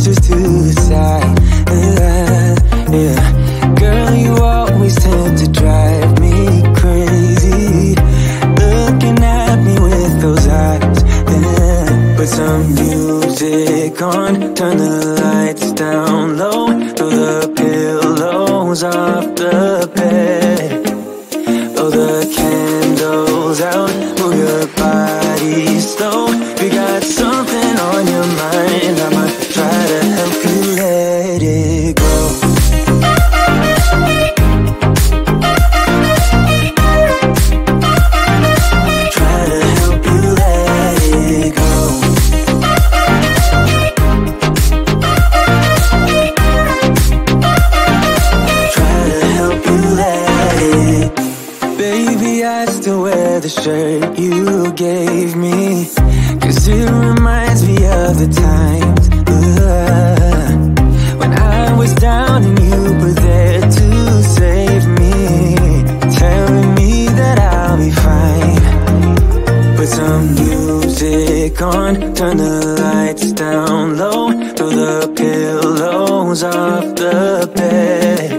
posters to the side. Yeah. Girl, you always tend to drive me crazy, looking at me with those eyes. Yeah. Put some music on, turn the lights down low, throw the pillows off the bed, blow the candles out, move your body slow. If you got something on your mind, I'ma try to help you let it go. Try to help you let it go. Try to help you let it. Baby, I still wear the shirt you gave me, 'cause it reminds me of the times when I was down and you were there to save me, telling me that I'll be fine. Put some music on, turn the lights down low, throw the pillows off the bed,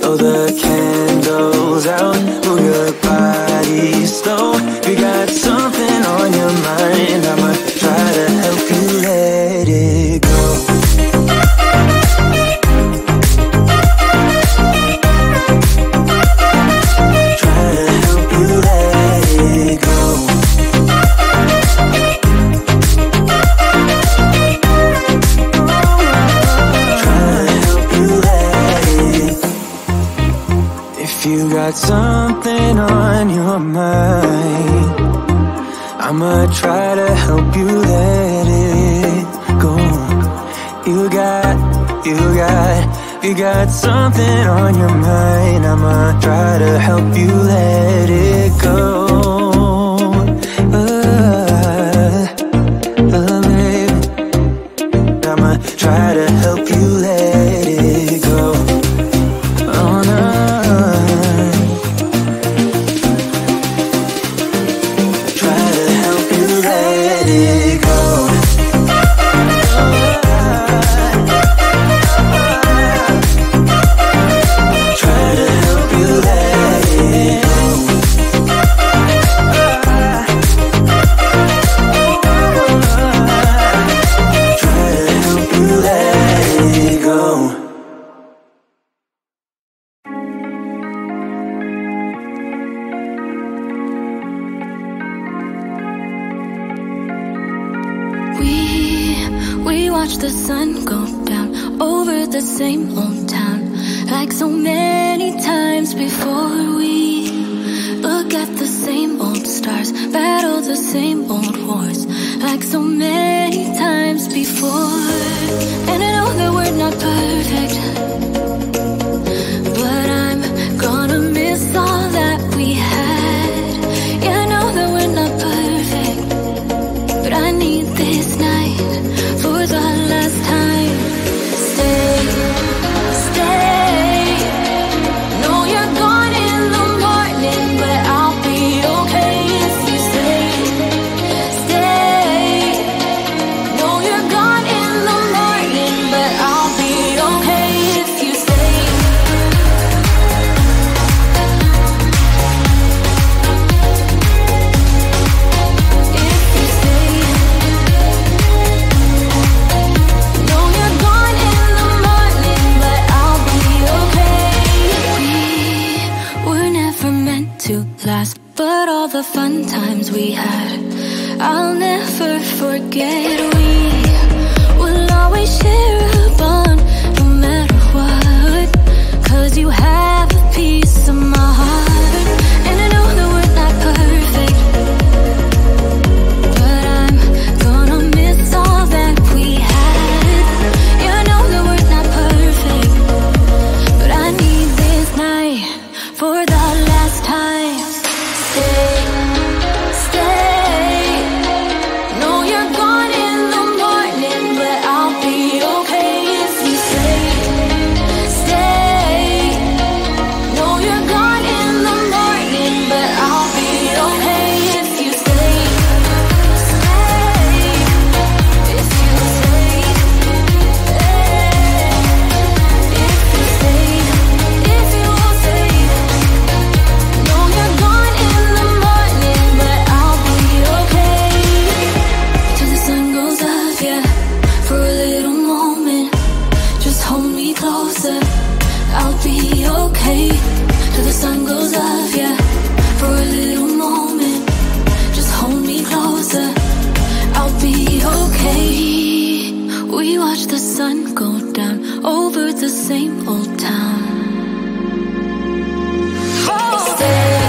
blow the candles out, move your body slow. If you got something on your mind, I'ma try to help you let it go. Try to help you let it go. Try to help you let it. If you got something on your mind, I'ma try to help you let it go. You got something on your mind, I'ma try to help you let it go. Baby, I'ma try to help you let it go. Oh no. We watch the sun go down over the same old town, like so many times before. We look at the same old stars, battle the same old wars, like so many times before. And I know that we're not perfect, but I'm gonna miss all that we had. Yeah, I know that we're not perfect, but I need this night for the last time. Stay, stay. Know you're gone in the morning, but I'll be okay if you stay. Stay. Know you're gone in the morning, but I'll be okay if you stay. If you stay. Know you're gone in the morning, but I'll be okay. We were never meant to last, but all the fun times we had, I'll never forget. We will always share a bond, no matter what, 'cause you have a piece of my heart. And I know that we're not perfect, but I'm gonna miss all that we had. Yeah, I know that we're not perfect, but I need this night for the last time. Stay, stay. Know you're gone in the okay till the sun goes up, yeah. For a little moment, just hold me closer. I'll be okay. We watch the sun go down over the same old town. Stay.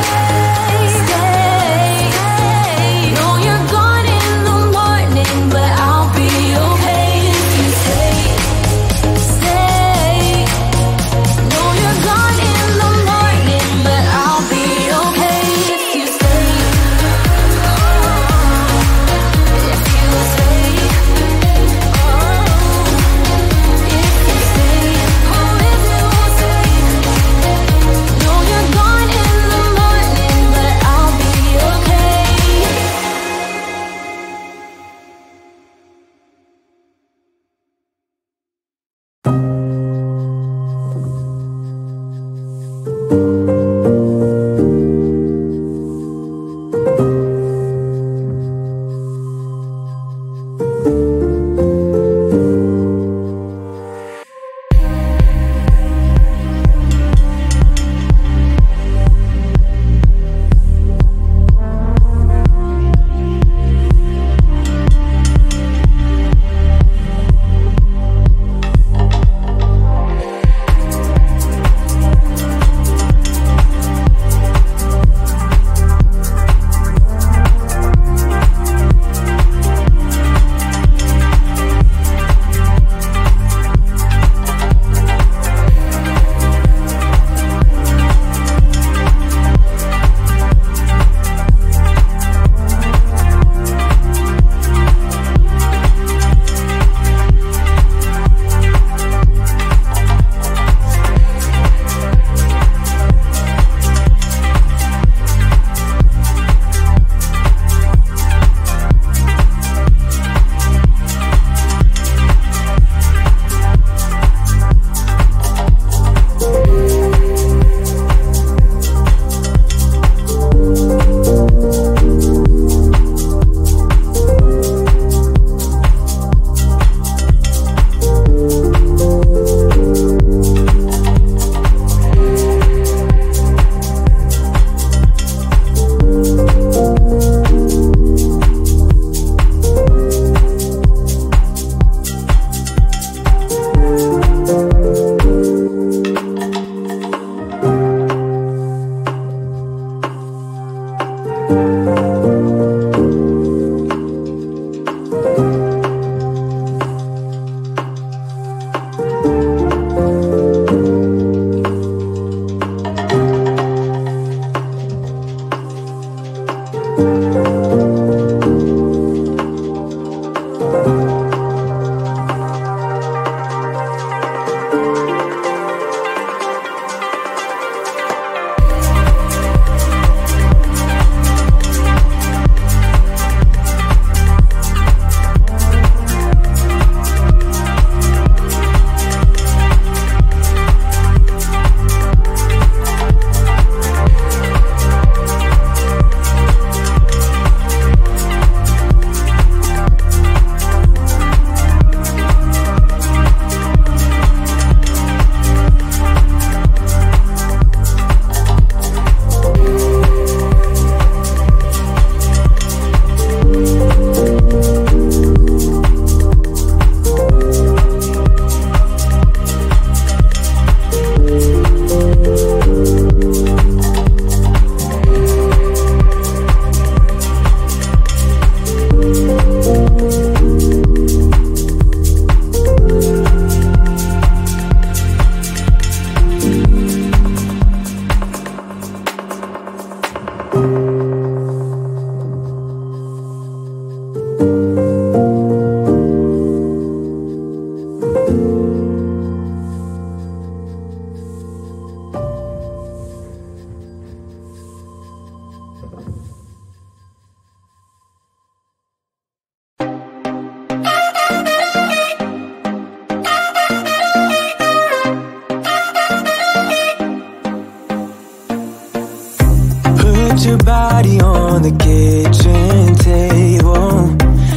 Put your body on the kitchen table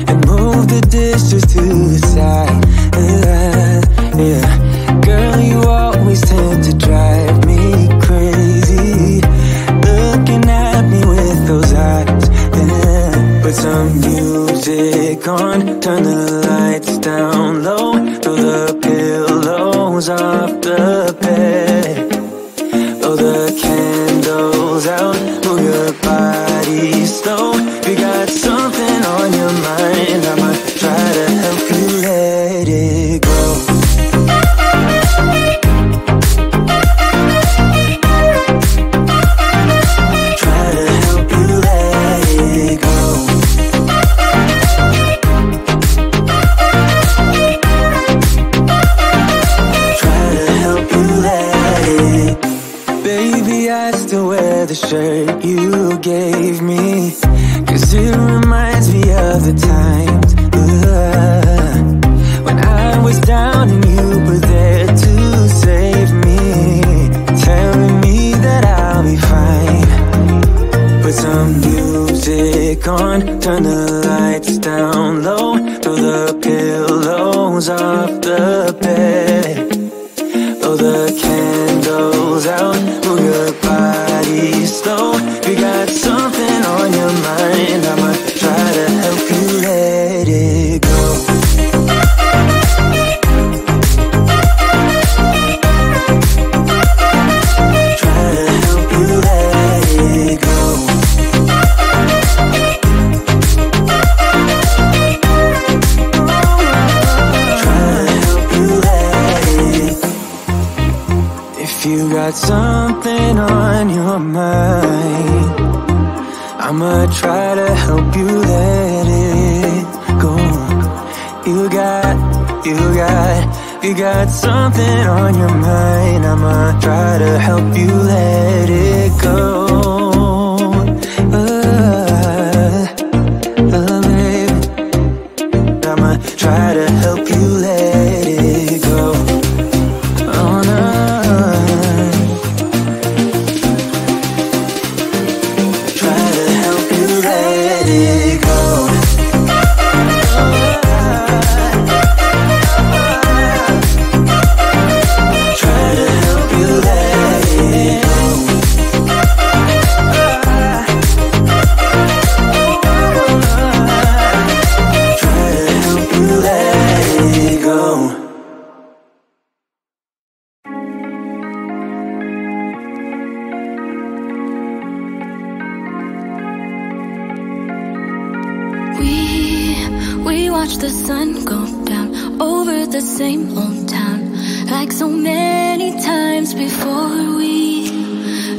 and move the dishes to the side. Yeah. Girl, you always tend to drive me Put some music on, turn the lights down low, throw the pillows off the bed, blow the candles out, move your body slow. You got something on your mind, I'ma try to help you let it go. The shirt you gave me, 'cause it reminds me of the times when I was down and you were there to save me, telling me that I'll be fine. Put some music on, turn the lights down low, throw the pillows off the bed, blow the candles out, move your body slow. You got something on your mind, I'ma try to help you let it go. Try to help you let it go. Try to help you let it go. If you got something on your mind, I'ma try to help you let it go. You got something on your mind, I'ma try to help you let it go. Baby, I'ma try to help you let it go. Oh no. We watch the sun go down over the same old town, like so many times before. We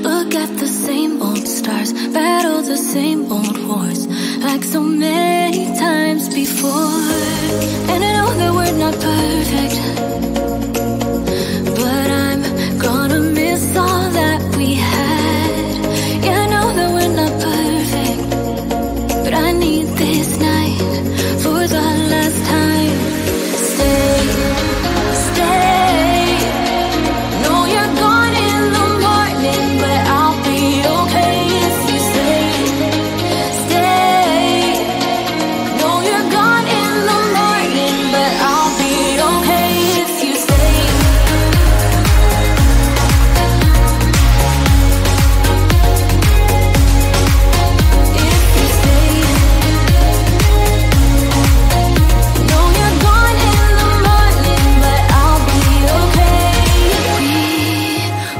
look at the same old stars, battle the same old wars, like so many times before. And I know that we're not perfect, but I'm gonna miss all that we had. Yeah, I know that we're not perfect, but I need this night for the last time. Stay, stay. No, you're gone in the morning, but I'll be okay if you stay. Stay. No, you're gone in the morning, but I'll be okay if you stay. If you stay. No, you're gone in the morning, but I'll be okay.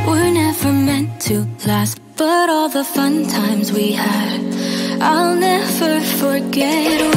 We were never meant to last, but all the fun times we had, I'll never forget.